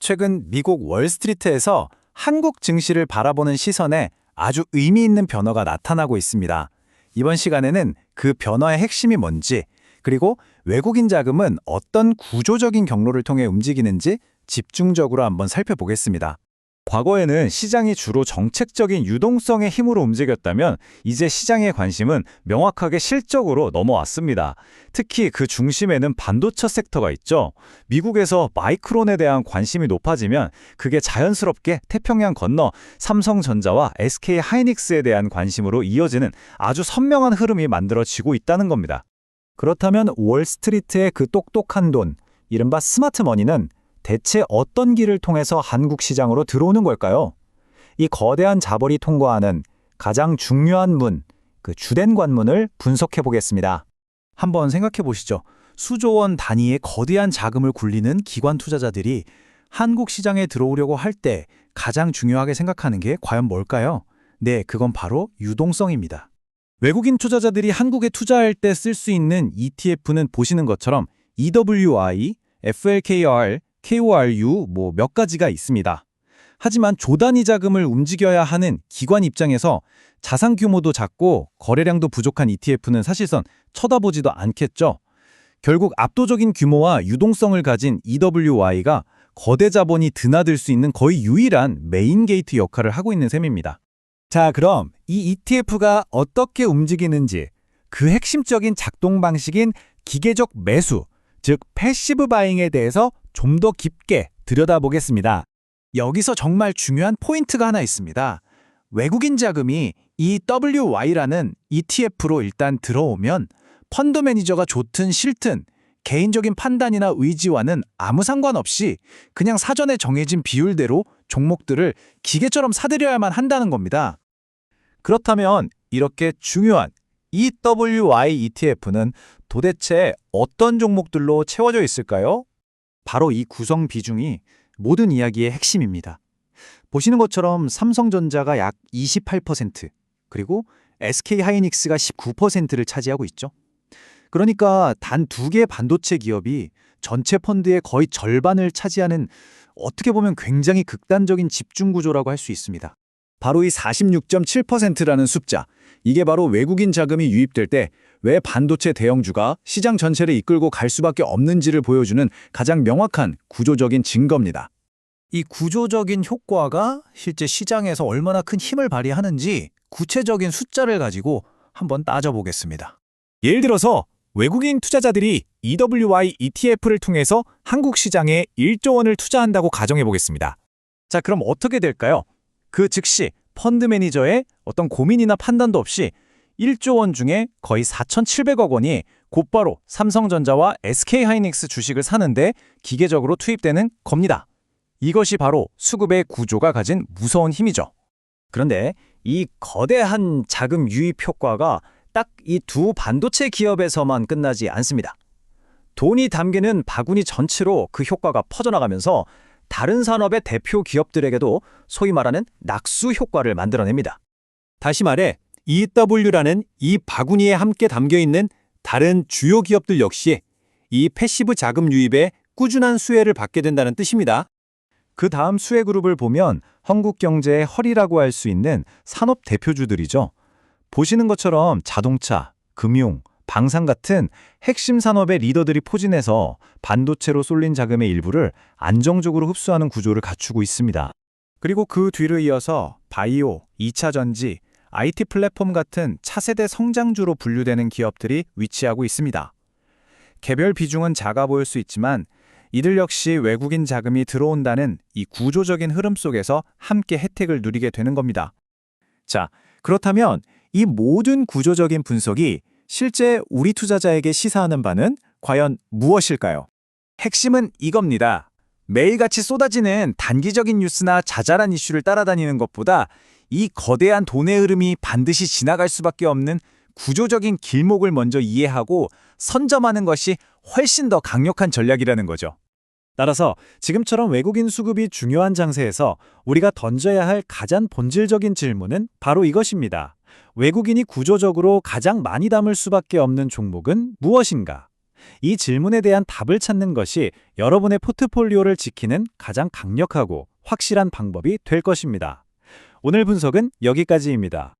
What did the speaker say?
최근 미국 월스트리트에서 한국 증시를 바라보는 시선에 아주 의미 있는 변화가 나타나고 있습니다. 이번 시간에는 그 변화의 핵심이 뭔지, 그리고 외국인 자금은 어떤 구조적인 경로를 통해 움직이는지 집중적으로 한번 살펴보겠습니다. 과거에는 시장이 주로 정책적인 유동성의 힘으로 움직였다면 이제 시장의 관심은 명확하게 실적으로 넘어왔습니다. 특히 그 중심에는 반도체 섹터가 있죠. 미국에서 마이크론에 대한 관심이 높아지면 그게 자연스럽게 태평양 건너 삼성전자와 SK 하이닉스에 대한 관심으로 이어지는 아주 선명한 흐름이 만들어지고 있다는 겁니다. 그렇다면 월스트리트의 그 똑똑한 돈, 이른바 스마트머니는 대체 어떤 길을 통해서 한국 시장으로 들어오는 걸까요? 이 거대한 자본이 통과하는 가장 중요한 문, 그 주된 관문을 분석해 보겠습니다. 한번 생각해 보시죠. 수조 원 단위의 거대한 자금을 굴리는 기관 투자자들이 한국 시장에 들어오려고 할 때 가장 중요하게 생각하는 게 과연 뭘까요? 네, 그건 바로 유동성입니다. 외국인 투자자들이 한국에 투자할 때 쓸 수 있는 ETF는 보시는 것처럼 EWI, FLKR, KORU 몇 가지가 있습니다. 하지만 조단위 자금을 움직여야 하는 기관 입장에서 자산 규모도 작고 거래량도 부족한 ETF는 사실상 쳐다보지도 않겠죠. 결국 압도적인 규모와 유동성을 가진 EWI가 거대 자본이 드나들 수 있는 거의 유일한 메인 게이트 역할을 하고 있는 셈입니다. 자, 그럼 이 ETF가 어떻게 움직이는지 그 핵심적인 작동 방식인 기계적 매수, 즉 패시브 바잉에 대해서 좀 더 깊게 들여다보겠습니다. 여기서 정말 중요한 포인트가 하나 있습니다. 외국인 자금이 EWY라는 ETF로 일단 들어오면 펀드 매니저가 좋든 싫든 개인적인 판단이나 의지와는 아무 상관없이 그냥 사전에 정해진 비율대로 종목들을 기계처럼 사들여야만 한다는 겁니다. 그렇다면 이렇게 중요한 EWY ETF는 도대체 어떤 종목들로 채워져 있을까요? 바로 이 구성 비중이 모든 이야기의 핵심입니다. 보시는 것처럼 삼성전자가 약 28%, 그리고 SK 하이닉스가 19%를 차지하고 있죠. 그러니까 단 두 개의 반도체 기업이 전체 펀드의 거의 절반을 차지하는 어떻게 보면 굉장히 극단적인 집중 구조라고 할 수 있습니다. 바로 이 46.7%라는 숫자, 이게 바로 외국인 자금이 유입될 때 왜 반도체 대형주가 시장 전체를 이끌고 갈 수밖에 없는지를 보여주는 가장 명확한 구조적인 증거입니다. 이 구조적인 효과가 실제 시장에서 얼마나 큰 힘을 발휘하는지 구체적인 숫자를 가지고 한번 따져보겠습니다. 예를 들어서 외국인 투자자들이 EWY ETF를 통해서 한국 시장에 1조 원을 투자한다고 가정해보겠습니다. 자, 그럼 어떻게 될까요? 그 즉시 펀드 매니저의 어떤 고민이나 판단도 없이 1조 원 중에 거의 4,700억 원이 곧바로 삼성전자와 SK 하이닉스 주식을 사는데 기계적으로 투입되는 겁니다. 이것이 바로 수급의 구조가 가진 무서운 힘이죠. 그런데 이 거대한 자금 유입 효과가 딱 이 두 반도체 기업에서만 끝나지 않습니다. 돈이 담기는 바구니 전체로 그 효과가 퍼져나가면서 다른 산업의 대표 기업들에게도 소위 말하는 낙수 효과를 만들어냅니다. 다시 말해 EW라는 이 바구니에 함께 담겨있는 다른 주요 기업들 역시 이 패시브 자금 유입에 꾸준한 수혜를 받게 된다는 뜻입니다. 그 다음 수혜 그룹을 보면 한국 경제의 허리라고 할 수 있는 산업 대표주들이죠. 보시는 것처럼 자동차, 금융, 방산 같은 핵심 산업의 리더들이 포진해서 반도체로 쏠린 자금의 일부를 안정적으로 흡수하는 구조를 갖추고 있습니다. 그리고 그 뒤를 이어서 바이오, 2차 전지, IT 플랫폼 같은 차세대 성장주로 분류되는 기업들이 위치하고 있습니다. 개별 비중은 작아 보일 수 있지만 이들 역시 외국인 자금이 들어온다는 이 구조적인 흐름 속에서 함께 혜택을 누리게 되는 겁니다. 자, 그렇다면 이 모든 구조적인 분석이 실제 우리 투자자에게 시사하는 바는 과연 무엇일까요? 핵심은 이겁니다. 매일같이 쏟아지는 단기적인 뉴스나 자잘한 이슈를 따라다니는 것보다 이 거대한 돈의 흐름이 반드시 지나갈 수밖에 없는 구조적인 길목을 먼저 이해하고 선점하는 것이 훨씬 더 강력한 전략이라는 거죠. 따라서 지금처럼 외국인 수급이 중요한 장세에서 우리가 던져야 할 가장 본질적인 질문은 바로 이것입니다. 외국인이 구조적으로 가장 많이 담을 수밖에 없는 종목은 무엇인가? 이 질문에 대한 답을 찾는 것이 여러분의 포트폴리오를 지키는 가장 강력하고 확실한 방법이 될 것입니다. 오늘 분석은 여기까지입니다.